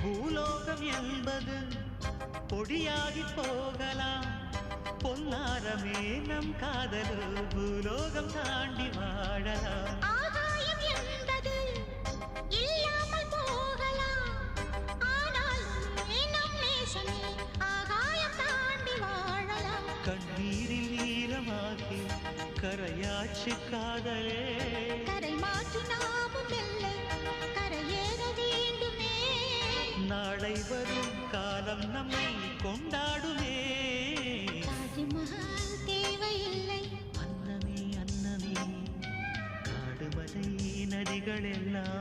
பூலோகம் என்பது பொடியாகி போகலாம், பொன்னாரமே நம் காதலு பூலோகம் தாண்டி வாழலாம். ஆகாயம் என்பது இல்லாமல் போகலாம், ஆனால் நம் நேசமே ஆகாயம் தாண்டி வாழலாம். கண்ணீரில் ஈரமாகி கரையாச்சு காதலே, கரை மாற்றி நாமும் வெல்ல கரையேற வேண்டுமே. நாளை வரும் காலம் நம்மை கொண்டாடுமே. தாஜ்மஹால் தேவையில்லை அன்னமே அன்னமே, காடுமலை நதிகள் எல்லாம்